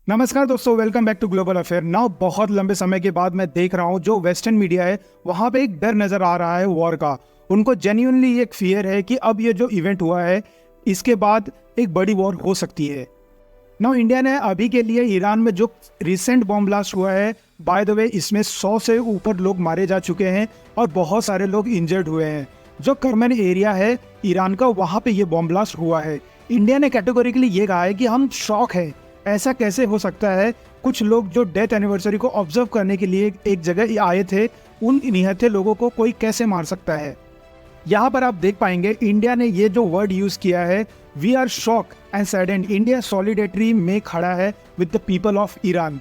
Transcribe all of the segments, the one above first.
नमस्कार दोस्तों, welcome back to global affair. Now बहुत लंबे समय के बाद मैं देख रहा हूँ जो वेस्टर्न मीडिया है वहाँ पे एक डर नजर आ रहा है वॉर का। उनको जेन्युइनली एक फियर है कि अब ये जो इवेंट हुआ है इसके बाद एक बड़ी वॉर हो सकती है। नाउ इंडिया ने अभी के लिए ईरान में जो रिसेंट बॉम्ब ब्लास्ट हुआ है, बाय द वे इसमें 100 से ऊपर लोग मारे जा चुके हैं और बहुत सारे लोग इंजर्ड हुए हैं। जो कर्मन एरिया है ईरान का, वहाँ पे ये बॉम्ब ब्लास्ट हुआ है। इंडिया ने कैटेगोरिकली ये कहा है कि हम शॉक है, ऐसा कैसे हो सकता है। कुछ लोग जो डेथ एनिवर्सरी को ऑब्जर्व करने के लिए एक जगह आए थे, उन निहत्थे लोगों को कोई कैसे मार सकता है। यहाँ पर आप देख पाएंगे इंडिया ने ये जो वर्ड यूज किया है, we are shock and saddened. India solidarity में खड़ा है with the people of Iran.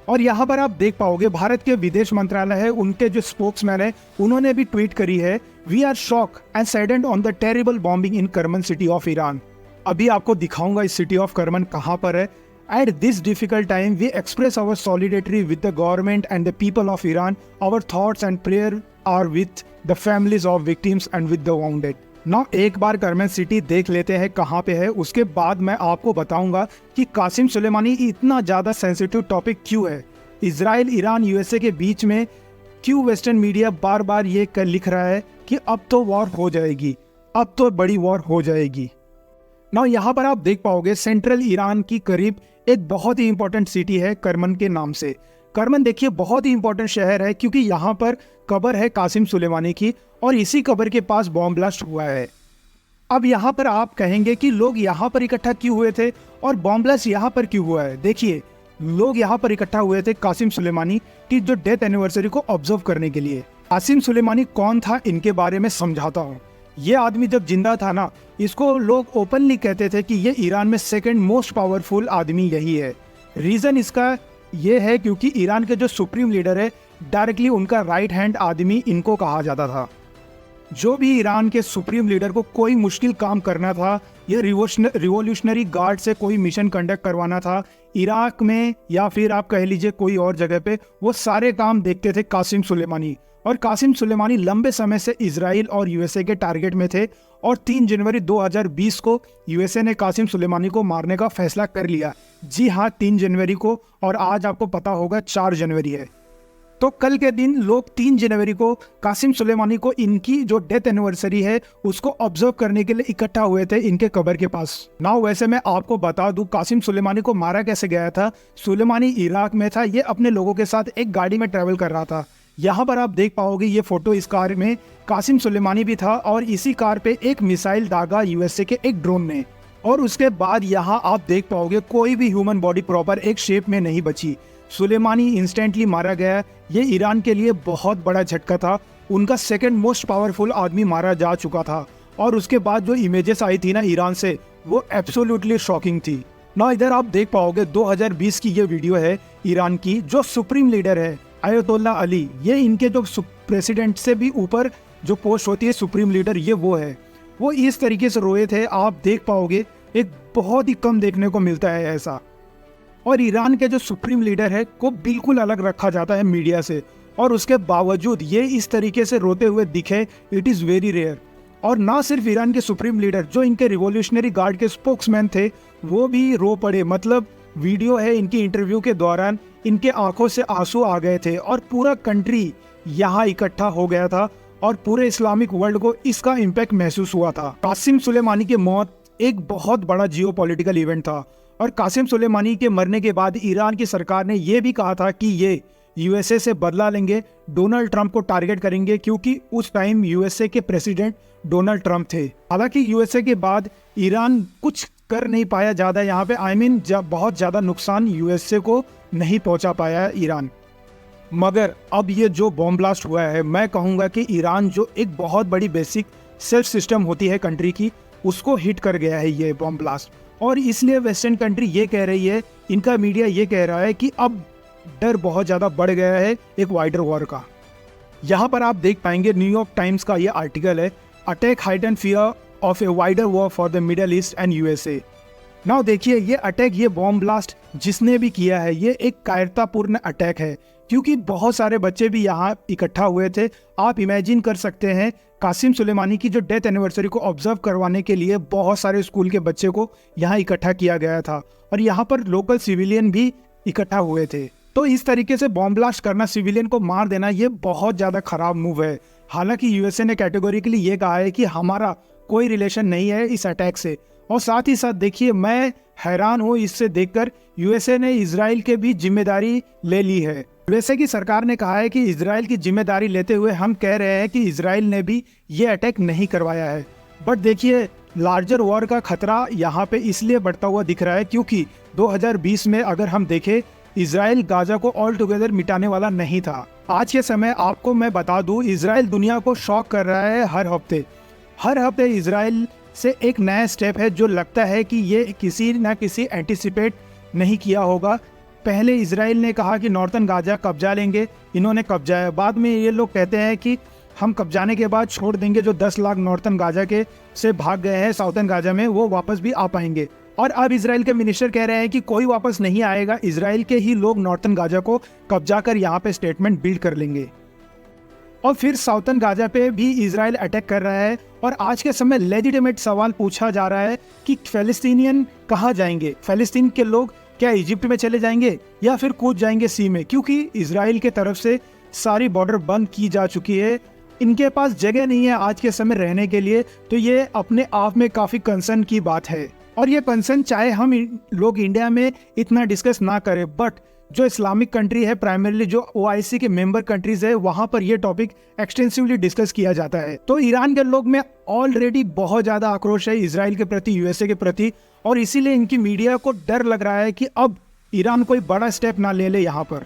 और यहाँ पर आप देख पाओगे भारत के विदेश मंत्रालय है, उनके जो स्पोक्समैन है उन्होंने भी ट्वीट करी है, we are shock and saddened on the terrible bombing in Kerman city of Iran. अभी आपको दिखाऊंगा इस सिटी ऑफ करमन कहाँ पर है। At this difficult time, we express our solidarity with the government and the people of Iran. Our thoughts and prayer are with the families of victims and with the wounded. Now एक बार Karman city देख लेते हैं कहाँ पे है, उसके बाद मैं आपको बताऊंगा कि कासिम सुलेमानी इतना ज़्यादा सेंसिटिव टॉपिक क्यों है। इजराइल, ईरान, यूएसए के बीच में क्यों वेस्टर्न मीडिया बार बार ये लिख रहा है कि अब तो वॉर हो जाएगी, अब तो बड़ी वॉर हो जाएगी। ना यहाँ पर आप देख पाओगे सेंट्रल ईरान की करीब एक बहुत ही इंपॉर्टेंट सिटी है करमन के नाम से। करमन देखिए बहुत ही इंपॉर्टेंट शहर है क्योंकि यहाँ पर कब्र है कासिम सुलेमानी की और इसी कब्र के पास बॉम्ब ब्लास्ट हुआ है। अब यहाँ पर आप कहेंगे कि लोग यहाँ पर इकट्ठा क्यों हुए थे और बॉम्ब ब्लास्ट यहाँ पर क्यों हुआ है। देखिए, लोग यहाँ पर इकट्ठा हुए थे कासिम सुलेमानी की जो डेथ एनिवर्सरी को ऑब्जर्व करने के लिए। कासिम सुलेमानी कौन था, इनके बारे में समझाता हूँ। ये आदमी जब जिंदा था ना, इसको लोग ओपनली कहते थे कि ये ईरान में सेकंड मोस्ट पावरफुल आदमी यही है। रीज़न इसका ये है क्योंकि ईरान के जो सुप्रीम लीडर है, डायरेक्टली उनका राइट हैंड आदमी इनको कहा जाता था। जो भी ईरान के सुप्रीम लीडर को कोई मुश्किल काम करना था या रिवोल्यूशनरी गार्ड से कोई मिशन कंडक्ट करवाना था इराक में या फिर आप कह लीजिए कोई और जगह पे, वो सारे काम देखते थे कासिम सुलेमानी। और कासिम सुलेमानी लंबे समय से इजराइल और यूएसए के टारगेट में थे और 3 जनवरी 2020 को यूएसए ने कासिम सुलेमानी को मारने का फैसला कर लिया। जी हाँ, 3 जनवरी को, और आज आपको पता होगा 4 जनवरी है। तो कल के दिन लोग 3 जनवरी को कासिम सुलेमानी को इनकी जो डेथ एनिवर्सरी है उसको ऑब्जर्व करने के लिए इकट्ठा हुए थे इनके कब्र के पास। नाउ वैसे मैं आपको बता दूं कासिम सुलेमानी को मारा कैसे गया था। सुलेमानी इराक में था, ये अपने लोगों के साथ एक गाड़ी में ट्रेवल कर रहा था। यहाँ पर आप देख पाओगे ये फोटो, इस कार में कासिम सुलेमानी भी था और इसी कार पे एक मिसाइल दागा यूएसए के एक ड्रोन ने। और उसके बाद यहाँ आप देख पाओगे कोई भी ह्यूमन बॉडी प्रॉपर एक शेप में नहीं बची। सुलेमानी इंस्टेंटली मारा गया। ये ईरान के लिए बहुत बड़ा झटका था, उनका सेकंड मोस्ट पावरफुल आदमी मारा जा चुका था। और उसके बाद जो इमेजेस आई थी ना ईरान से, वो एब्सोल्युटली शॉकिंग थी ना। इधर आप देख पाओगे 2020 की ये वीडियो है ईरान की। जो सुप्रीम लीडर है अयतुल्ला अली, ये इनके जो प्रेसिडेंट से भी ऊपर जो पोस्ट होती है सुप्रीम लीडर, ये वो है। वो इस तरीके से रोए थे, आप देख पाओगे। एक बहुत ही कम देखने को मिलता है ऐसा। और ईरान के जो सुप्रीम लीडर है को बिल्कुल अलग रखा जाता है मीडिया से, और उसके बावजूद ये इस तरीके से रोते हुए दिखे, इट इज़ वेरी रेयर। और ना सिर्फ ईरान के सुप्रीम लीडर, जो इनके रिवोल्यूशनरी गार्ड के स्पोक्समैन थे वो भी रो पड़े। मतलब वीडियो है इनकी इंटरव्यू के दौरान, इनके आंखों से आंसू आ गए थे और पूरा कंट्री यहाँ इकट्ठा हो गया था और पूरे इस्लामिक वर्ल्ड को इसका इम्पैक्ट महसूस हुआ था। कासिम सुलेमानी की मौत एक बहुत बड़ा जियोपॉलिटिकल इवेंट था और कासिम सुलेमानी के मरने के बाद ईरान की सरकार ने यह भी कहा था कि ये यूएसए से बदला लेंगे, डोनाल्ड ट्रंप को टारगेट करेंगे, क्योंकि उस टाइम यूएसए के प्रेसिडेंट डोनाल्ड ट्रंप थे। हालांकि यूएसए के बाद ईरान कुछ कर नहीं पाया ज़्यादा यहाँ पे, बहुत ज़्यादा नुकसान यूएसए को नहीं पहुँचा पाया ईरान। मगर अब ये जो बॉम्ब ब्लास्ट हुआ है, मैं कहूँगा कि ईरान जो एक बहुत बड़ी बेसिक सेल्फ सिस्टम होती है कंट्री की, उसको हिट कर गया है ये बॉम्ब ब्लास्ट। और इसलिए वेस्टर्न कंट्री ये कह रही है, इनका मीडिया ये कह रहा है कि अब डर बहुत ज़्यादा बढ़ गया है एक वाइडर वॉर का। यहाँ पर आप देख पाएंगे न्यूयॉर्क टाइम्स का ये आर्टिकल है, attack heighten fear of a wider war for the middle east and USA. Now देखिए, ये अटैक, ये बॉम्ब ब्लास्ट जिसने भी किया है, ये एक कायरतापूर्ण अटैक है। क्योंकि बहुत सारे बच्चे भी यहाँ इकट्ठा हुए थे। आप इमेजिन कर सकते हैं कासिम सुलेमानी की जो डेथ एनिवर्सरी को ऑब्जर्व करवाने के लिए बहुत सारे स्कूल के बच्चे को यहाँ इकट्ठा किया गया था और यहाँ पर लोकल सिविलियन भी इकट्ठा हुए थे। तो इस तरीके से बॉम्ब ब्लास्ट करना, सिविलियन को मार देना, ये बहुत ज़्यादा खराब मूव है। हालांकि यूएसए ने कैटेगोरिकली ये कहा है कि हमारा कोई रिलेशन नहीं है इस अटैक से। और साथ ही साथ देखिए, मैं हैरान हूँ इससे देखकर, यूएसए ने इजराइल के भी जिम्मेदारी ले ली है। यूएसए की सरकार ने कहा है कि इजराइल की जिम्मेदारी लेते हुए हम कह रहे हैं कि इजराइल ने भी ये अटैक नहीं करवाया है। बट देखिए, लार्जर वॉर का खतरा यहाँ पे इसलिए बढ़ता हुआ दिख रहा है क्योंकि 2020 में अगर हम देखें, इजराइल गाजा को ऑल टुगेदर मिटाने वाला नहीं था। आज के समय आपको मैं बता दूं, इजराइल दुनिया को शॉक कर रहा है हर हफ्ते इजराइल से एक नया स्टेप है जो लगता है कि ये किसी ना किसी एंटिसिपेट नहीं किया होगा। पहले इजराइल ने कहा कि नॉर्थन गाजा कब्जा लेंगे, इन्होंने कब्जाया। बाद में ये लोग कहते हैं कि हम कब्जाने के बाद छोड़ देंगे, जो 10 लाख नॉर्थन गाजा के से भाग गए हैं साउथर्न गाजा में, वो वापस भी आ पाएंगे। और अब इजराइल के मिनिस्टर कह रहे हैं कि कोई वापस नहीं आएगा, इजराइल के ही लोग नॉर्थन गाजा को कब्जा कर यहाँ पे स्टेटमेंट बिल्ड कर लेंगे। और फिर साउथर्न गाजा पे भी इजराइल अटैक कर रहा है। और आज के समय लेजिटिमेट सवाल पूछा जा रहा है कि फ़लस्तीनियन कहाँ जाएंगे? फ़लस्तीन के लोग क्या इजिप्ट में चले जाएंगे या फिर कूद जाएंगे सी में? क्योंकि इजराइल के तरफ से सारी बॉर्डर बंद की जा चुकी है, इनके पास जगह नहीं है आज के समय रहने के लिए। तो ये अपने आप में काफ़ी कंसर्न की बात है। और ये कंसर्न चाहे हम लोग इंडिया में इतना डिस्कस ना करें, बट जो इस्लामिक कंट्री है, प्राइमरीली जो OIC के मेंबर कंट्रीज है, वहां पर ये टॉपिक एक्सटेंसिवली डिस्कस किया जाता है। तो ईरान के लोग में ऑलरेडी बहुत ज़्यादा आक्रोश है इजराइल के प्रति, यूएसए के प्रति, और इसीलिए इनकी मीडिया को डर लग रहा है कि अब ईरान कोई बड़ा स्टेप ना ले यहाँ पर।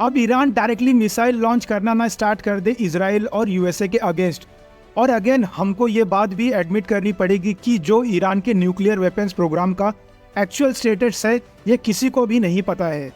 अब ईरान डायरेक्टली मिसाइल लॉन्च करना ना स्टार्ट कर दे इजराइल और यूएसए के अगेंस्ट। और अगेन हमको ये बात भी एडमिट करनी पड़ेगी कि जो ईरान के न्यूक्लियर वेपन्स प्रोग्राम का एक्चुअल स्टेटस है, ये किसी को भी नहीं पता है।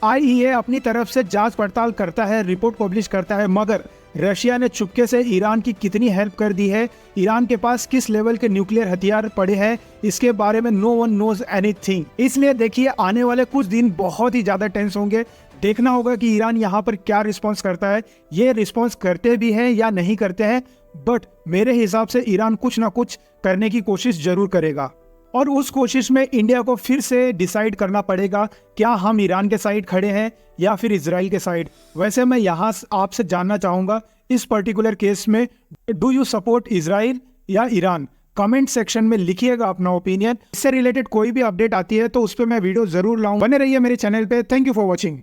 IAEA अपनी तरफ से जांच पड़ताल करता है, रिपोर्ट पब्लिश करता है, मगर रशिया ने चुपके से ईरान की कितनी हेल्प कर दी है, ईरान के पास किस लेवल के न्यूक्लियर हथियार पड़े हैं, इसके बारे में नो वन नोज एनीथिंग। इसलिए देखिए, आने वाले कुछ दिन बहुत ही ज़्यादा टेंस होंगे। देखना होगा कि ईरान यहाँ पर क्या रिस्पॉन्स करता है, ये रिस्पॉन्स करते भी हैं या नहीं करते हैं। बट मेरे हिसाब से ईरान कुछ ना कुछ करने की कोशिश जरूर करेगा, और उस कोशिश में इंडिया को फिर से डिसाइड करना पड़ेगा क्या हम ईरान के साइड खड़े हैं या फिर इजराइल के साइड। वैसे मैं यहाँ आपसे जानना चाहूँगा, इस पर्टिकुलर केस में डू यू सपोर्ट इजराइल या ईरान? कमेंट सेक्शन में लिखिएगा अपना ओपिनियन। इससे रिलेटेड कोई भी अपडेट आती है तो उस पर मैं वीडियो जरूर लाऊं। बने रहिए मेरे चैनल पे। Thank you for watching.